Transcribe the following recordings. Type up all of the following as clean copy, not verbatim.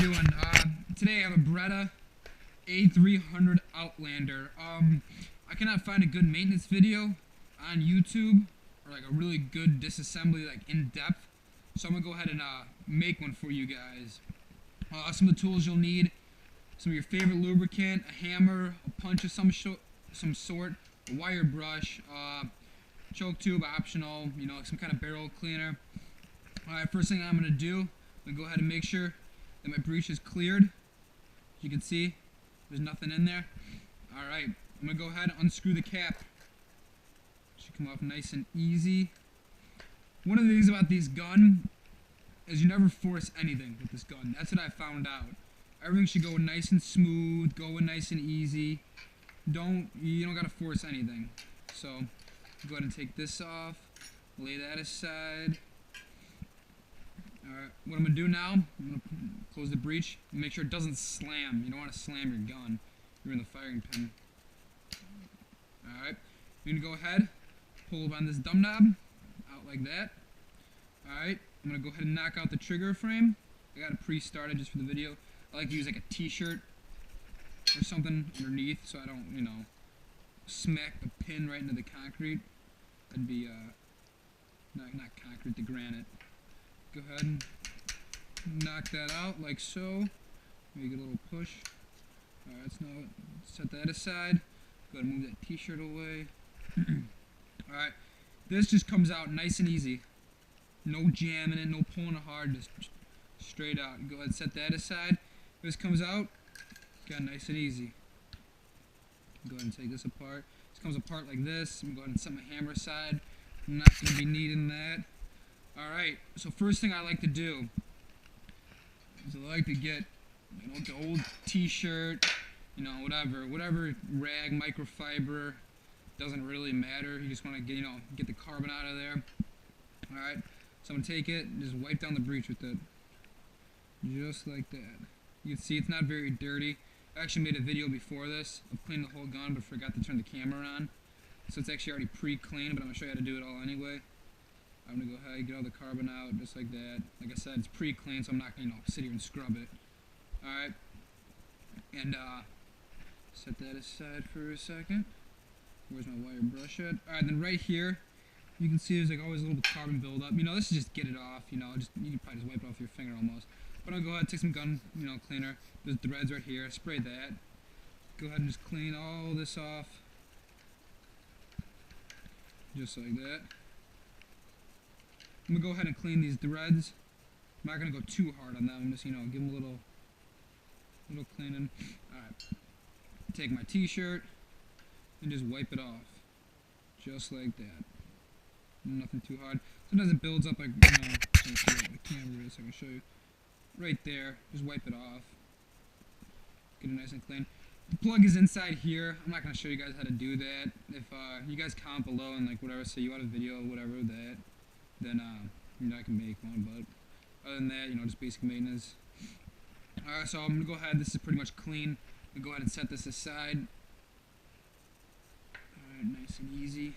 doing? Today I have a Beretta a300 Outlander. I cannot find a good maintenance video on YouTube or like a really good disassembly, like in depth. So I'm gonna go ahead and make one for you guys. Some of the tools you'll need: some of your favorite lubricant, a hammer, a punch of some sort, a wire brush, choke tube optional, you know, some kind of barrel cleaner. Alright, first thing I'm gonna do, I'm gonna go ahead and make sure that my breech is cleared. As you can see, there's nothing in there. Alright, I'm gonna go ahead and unscrew the cap. Should come off nice and easy. One of the things about this gun is you never force anything with this gun. That's what I found out. Everything should go nice and smooth, going nice and easy. You don't gotta force anything. So go ahead and take this off, lay that aside. Alright, what I'm going to do now, I'm going to close the breech and make sure it doesn't slam. You don't want to slam your gun. You're in the firing pin. Alright, you're going to go ahead, pull up on this dumb knob, out like that. Alright, I'm going to go ahead and knock out the trigger frame. I got it pre-started just for the video. I like to use like a t-shirt or something underneath so I don't, you know, smack the pin right into the concrete. That'd be, not concrete, the granite. Go ahead and knock that out like so. Maybe get a little push. Alright, so now set that aside. Go ahead and move that t-shirt away. Alright, this just comes out nice and easy. No jamming it, no pulling it hard, just straight out. Go ahead and set that aside. This comes out, got nice and easy. Go ahead and take this apart. This comes apart like this. I'm going to go ahead and set my hammer aside. I'm not going to be needing that. Alright, so first thing I like to do is I like to get, you know, the old t-shirt, you know, whatever rag, microfiber, doesn't really matter. You just want to get, you know, get the carbon out of there. Alright, so I'm going to take it and just wipe down the breech with it. Just like that. You can see it's not very dirty. I actually made a video before this of cleaning the whole gun, but forgot to turn the camera on. So it's actually already pre-cleaned, but I'm going to show you how to do it all anyway. I'm going to go ahead and get all the carbon out, just like that. Like I said, it's pre-cleaned, so I'm not going to, you know, sit here and scrub it. Alright. And, set that aside for a second. Where's my wire brush at? Alright, then right here, you can see there's like always a little bit of carbon buildup. You know, this is just get it off, you know, you can probably just wipe it off your finger almost. But I'm going to go ahead and take some gun, you know, cleaner. There's threads right here, spray that. Go ahead and just clean all this off. Just like that. I'm going to go ahead and clean these threads. I'm not going to go too hard on them. I'm just, you know, give them a little cleaning. Alright. Take my t-shirt and just wipe it off. Just like that. Nothing too hard. Sometimes it builds up like, you know, the camera is, so I can show you. Right there. Just wipe it off. Get it nice and clean. The plug is inside here. I'm not going to show you guys how to do that. If you guys comment below and like whatever, say you want a video or whatever that, then you know, I can make one, but other than that, you know, just basic maintenance. Alright, so I'm going to go ahead, this is pretty much clean. I'm going to go ahead and set this aside. Alright, nice and easy.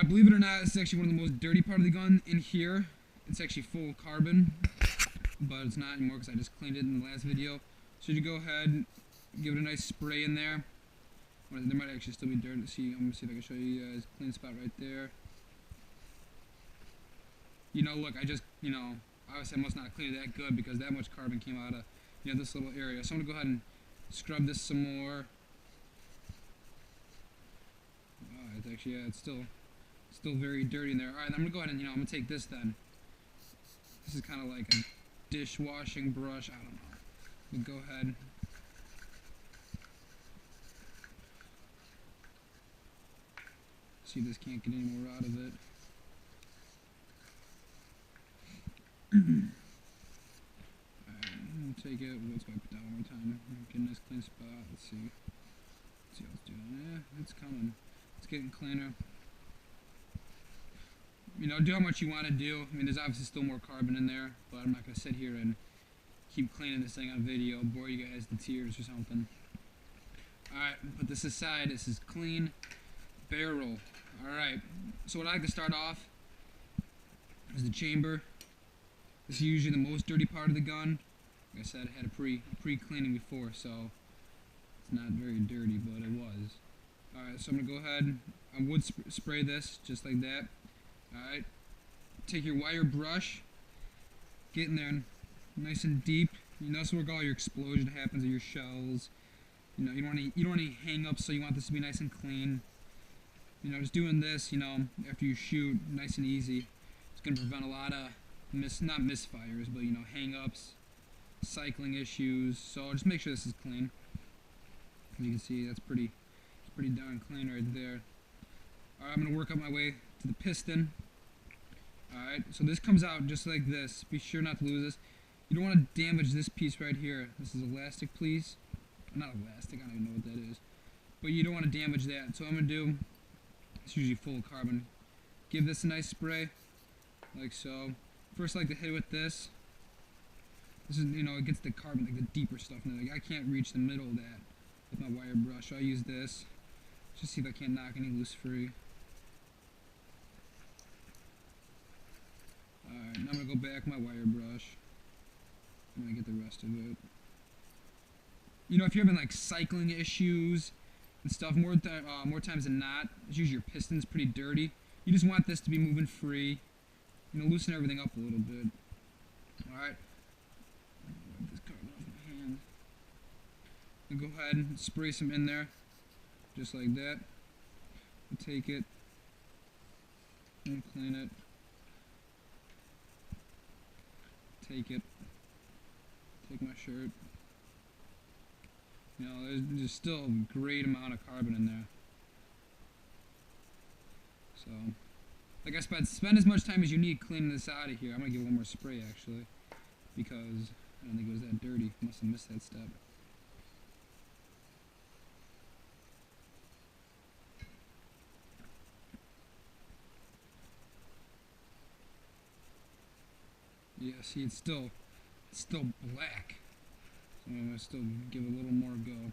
Believe it or not, this is actually one of the most dirty part of the gun in here. It's actually full of carbon, but it's not anymore because I just cleaned it in the last video. So you go ahead and give it a nice spray in there. There might actually still be dirt. I'm going to see if I can show you guys. Clean spot right there. You know, look, I just, you know, obviously I must not have cleaned it that good because that much carbon came out of, you know, this little area. So I'm going to go ahead and scrub this some more. It's actually, yeah, it's still very dirty in there. Alright, I'm going to go ahead and, you know, I'm going to take this then. This is kind of like a dishwashing brush. I don't know. We'll go ahead. See, this can't get any more out of it. Alright, I'm gonna take it, let's wipe it down one more time. Get a nice clean spot, let's see. Let's see how it's doing. Yeah, it's coming. It's getting cleaner. You know, do how much you want to do. I mean, there's obviously still more carbon in there, but I'm not gonna sit here and keep cleaning this thing on video, bore you guys to tears or something. Alright, put this aside. This is clean barrel. Alright, so what I like to start off is the chamber. This is usually the most dirty part of the gun. Like I said, I had a pre-cleaning before, so it's not very dirty, but it was. Alright, so I'm going to go ahead, I would spray this just like that. Alright, take your wire brush, get in there nice and deep. You know, that's where all your explosion happens, or your shells. You know, you don't want any hang-ups, so you want this to be nice and clean. You know, just doing this, you know, after you shoot, nice and easy, it's going to prevent a lot of, not misfires, but, you know, hang-ups, cycling issues. So just make sure this is clean. As you can see, that's pretty darn clean right there. Alright, I'm going to work up my way to the piston. Alright, so this comes out just like this. Be sure not to lose this. You don't want to damage this piece right here. This is elastic, please. Not elastic, I don't even know what that is. But you don't want to damage that. So what I'm going to do, it's usually full of carbon. Give this a nice spray, like so. First I like to hit it with this. This is, you know, it gets the carbon, like the deeper stuff in it. Like, I can't reach the middle of that with my wire brush, so I use this. Just see if I can't knock any loose free. Alright, now I'm going to go back my wire brush. I'm going to get the rest of it. You know, if you're having like cycling issues and stuff, more times than not, it's usually your piston's pretty dirty. You just want this to be moving free. You know, loosen everything up a little bit. Alright. Wipe this carbon off my hand. And go ahead and spray some in there. Just like that. And take it. And clean it. Take it. Take my shirt. You know, there's still a great amount of carbon in there. So, like I spend as much time as you need cleaning this out of here. I'm going to give one more spray, actually, because I don't think it was that dirty. Must have missed that step. Yeah, see, it's still black. So I'm going to still give it a little more go.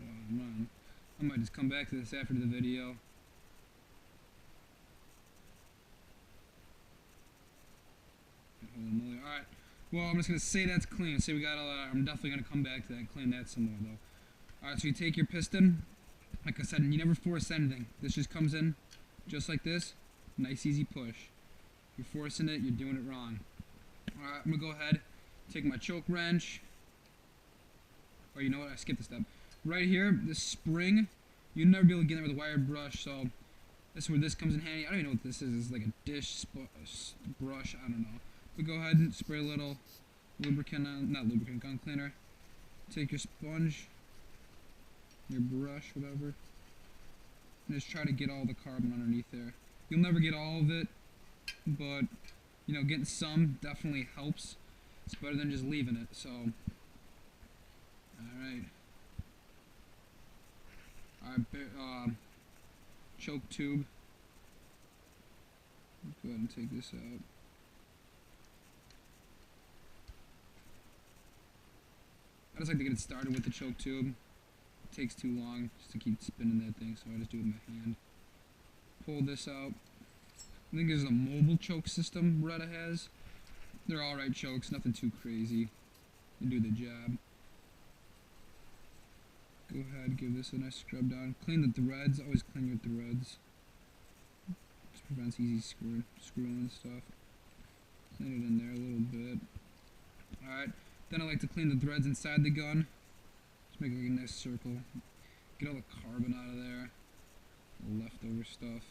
Oh man, I might just come back to this after the video. Holy moly. Alright, well, I'm just going to say that's clean. Say we got all that. I'm definitely going to come back to that and clean that some more, though. Alright, so you take your piston. Like I said, you never force anything. This just comes in just like this. Nice easy push. If you're forcing it, you're doing it wrong. Alright, I'm going to go ahead, take my choke wrench. Or you know what, I skipped a step. Right here, this spring, you'll never be able to get in there with a wire brush, so this is where this comes in handy. I don't even know what this is. It's like a dish brush, I don't know. But go ahead and spray a little lubricant on, not lubricant, gun cleaner. Take your sponge, your brush, whatever, and just try to get all the carbon underneath there. You'll never get all of it, but you know, getting some definitely helps. It's better than just leaving it. So, alright, choke tube. Go ahead and take this out. I just like to get it started with the choke tube. It takes too long just to keep spinning that thing, so I just do it with my hand. Pull this out. I think there's a mobile choke system Beretta has. They're alright chokes, nothing too crazy. They do the job. Go ahead, give this a nice scrub down. Clean the threads, always clean your threads. Just prevents easy screwing and stuff. Clean it in there a little bit. Alright, then I like to clean the threads inside the gun. Just make it like a nice circle. Get all the carbon out of there. The leftover stuff.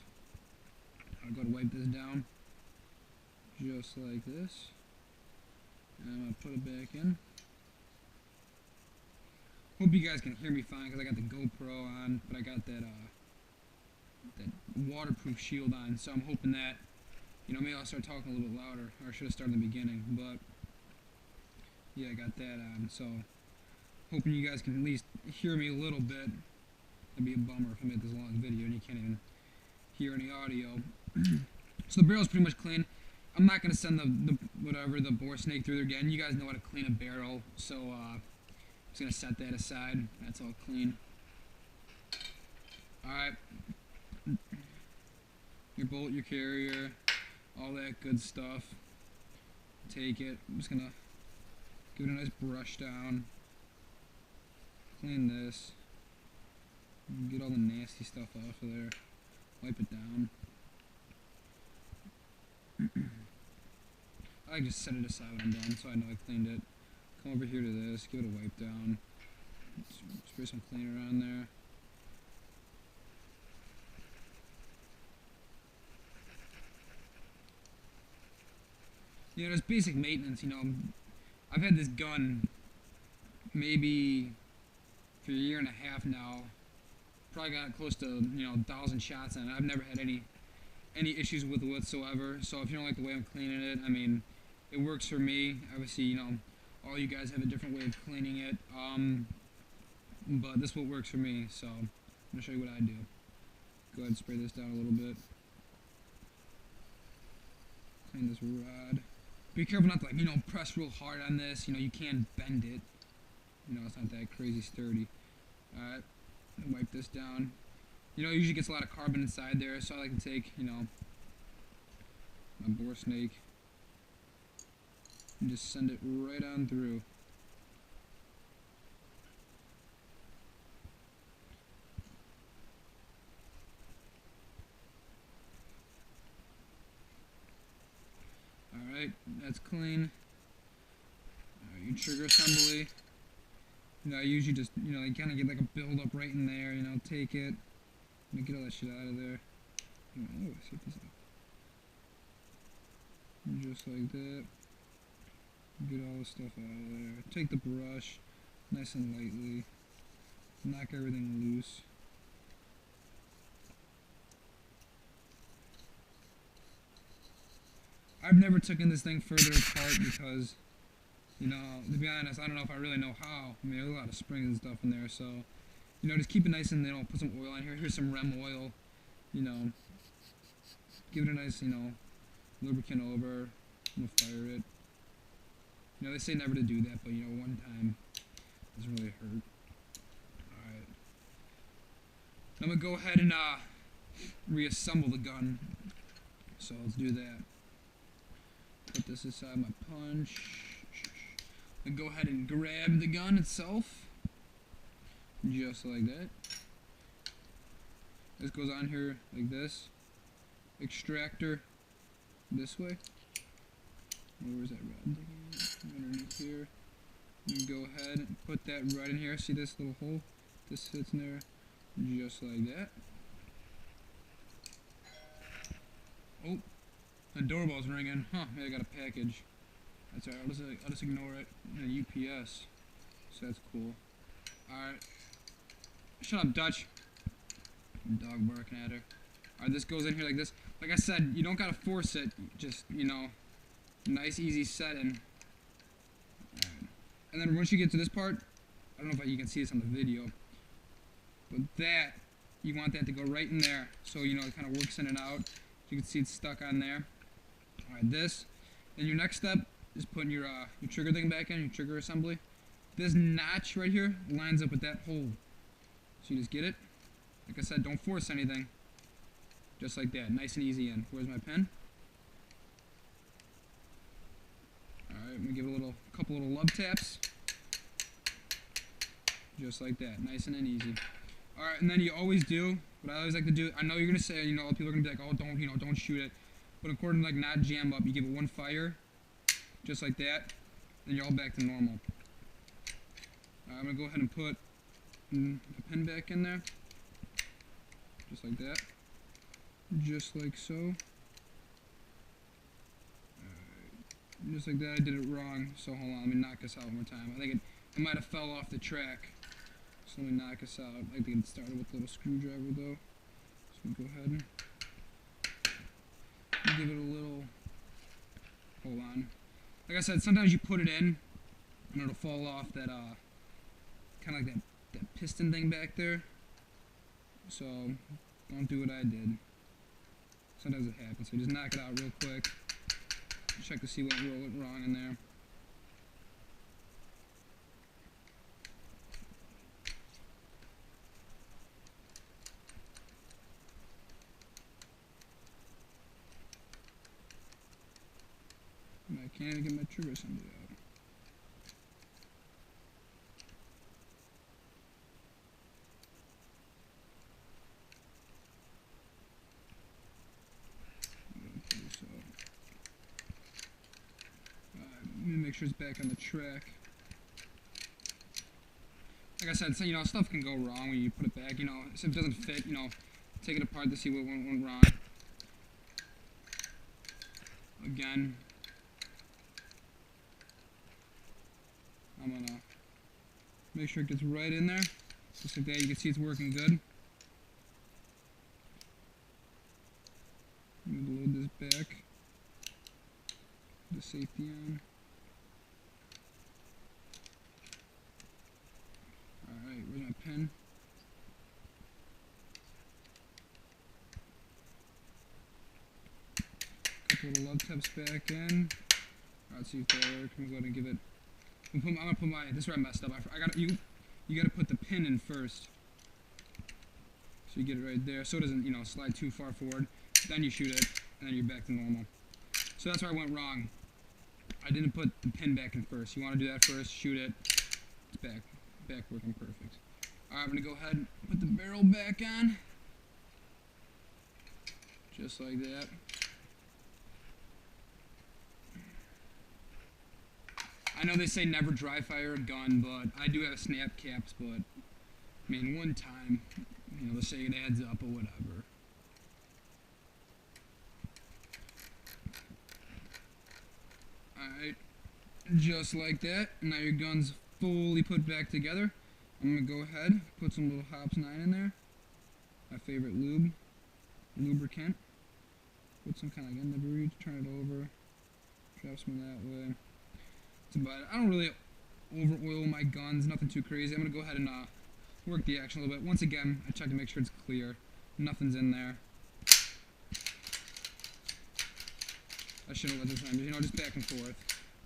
I'll go to wipe this down. Just like this. And I'm going to put it back in. Hope you guys can hear me fine because I got the GoPro on, but I got that waterproof shield on, so I'm hoping that, you know, maybe I'll start talking a little bit louder, or I should have started in the beginning, but yeah, I got that on, so hoping you guys can at least hear me a little bit. That'd be a bummer if I made this long video and you can't even hear any audio. So the barrel's pretty much clean. I'm not going to send the bore snake through there again. You guys know how to clean a barrel, so I'm just going to set that aside. That's all clean. Alright, your bolt, your carrier, all that good stuff. Take it. I'm just gonna give it a nice brush down. Clean this. Get all the nasty stuff off of there. Wipe it down. I just set it aside when I'm done so I know I cleaned it. Come over here to this, give it a wipe down. Spray some cleaner on there. You know, just basic maintenance, you know. I've had this gun maybe for a year and a half now. Probably got close to, you know, 1,000 shots on it. I've never had any issues with it whatsoever. So if you don't like the way I'm cleaning it, I mean, it works for me. Obviously, you know, all you guys have a different way of cleaning it. But this is what works for me. So I'm gonna show you what I do. Go ahead and spray this down a little bit. Clean this rod. Be careful not to, like, you know, press real hard on this. You know, you can bend it. You know, it's not that crazy sturdy. Alright, wipe this down. You know, it usually gets a lot of carbon inside there, so I like to take, you know, my bore snake and just send it right on through. Alright, that's clean. Your trigger assembly. You know, I usually just, you know, you kind of get like a build up right in there, you know, take it. Get all that shit out of there. Oh, set this up. Just like that. Get all the stuff out of there. Take the brush, nice and lightly. Knock everything loose. I've never taken this thing further apart because, you know, to be honest, I don't know if I really know how. I mean, there's a lot of springs and stuff in there, so, you know, just keep it nice and, you know, put some oil on here. Here's some REM oil, you know, give it a nice, you know, lubricant over. I'm gonna fire it. You know, they say never to do that, but, you know, one time doesn't really hurt. Alright. I'm gonna go ahead and, reassemble the gun. So let's do that. Put this aside my punch. And go ahead and grab the gun itself. Just like that. This goes on here like this. Extractor this way. Where's that rod? Underneath here. And go ahead and put that right in here. See this little hole? This fits in there just like that. Oh, the doorbell's ringing. Huh, maybe I got a package. That's alright, I'll just ignore it. A UPS. So that's cool. Alright. Shut up, Dutch. Dog barking at her. Alright, this goes in here like this. Like I said, you don't gotta force it. Just, you know, nice, easy setting. Alright. And then once you get to this part, I don't know if you can see this on the video, but that, you want that to go right in there. So, you know, it kind of works in and out. You can see it's stuck on there. Alright, this. Then your next step is putting your trigger thing back in, your trigger assembly. This notch right here lines up with that hole. So you just get it. Like I said, don't force anything. Just like that, nice and easy in. Where's my pen? Alright, I'm gonna give it a couple little love taps. Just like that, nice and easy. Alright, and then you always do, what I always like to do, I know you're gonna say, you know, people are gonna be like, oh, don't, you know, don't shoot it. But according to, like, not jam up, you give it one fire, just like that, and you're all back to normal. I'm gonna go ahead and put the pin back in there. Just like that. Just like so. Alright. Just like that, I did it wrong, so hold on, let me knock this out one more time. I think it might have fell off the track. So let me knock this out. I like to get it started with a little screwdriver though. So we go ahead and give it a little, hold on. Like I said, sometimes you put it in and it'll fall off that, kind of like that piston thing back there. So don't do what I did. Sometimes it happens, so just knock it out real quick. Check to see what went wrong in there. Can't even get my trigger assembly out. Let me make sure it's back on the track. Like I said, so, you know, stuff can go wrong when you put it back. You know, if it doesn't fit, you know, take it apart to see what went wrong. Again, I'm gonna make sure it gets right in there. Just like that, you can see it's working good. I'm gonna load this back. Put the safety on. Alright, where's my pen? Couple of love tabs back in. Alright, let's see if that works. I'm gonna go ahead and give it. I'm gonna put my. This is where I messed up. You gotta put the pin in first. So you get it right there, so it doesn't, you know, slide too far forward. Then you shoot it, and then you're back to normal. So that's where I went wrong. I didn't put the pin back in first. You want to do that first, shoot it. It's back working perfect. Alright, I'm gonna go ahead and put the barrel back on. Just like that. I know they say never dry fire a gun, but I do have snap caps, but I mean, one time, you know, let's say it adds up or whatever. Alright, just like that. Now your gun's fully put back together. I'm going to go ahead, put some little Hops 9 in there. My favorite lubricant. Put some kind of, again, never reach, turn it over. Drop some that way. That's about it. I don't really over oil my guns, nothing too crazy. I'm going to go ahead and work the action a little bit. Once again, I check to make sure it's clear. Nothing's in there. I should have let this run, you know, just back and forth.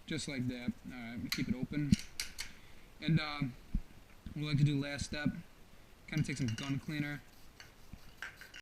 Just like that. Alright, I'm going to keep it open. And what I like to do last step, kind of take some gun cleaner.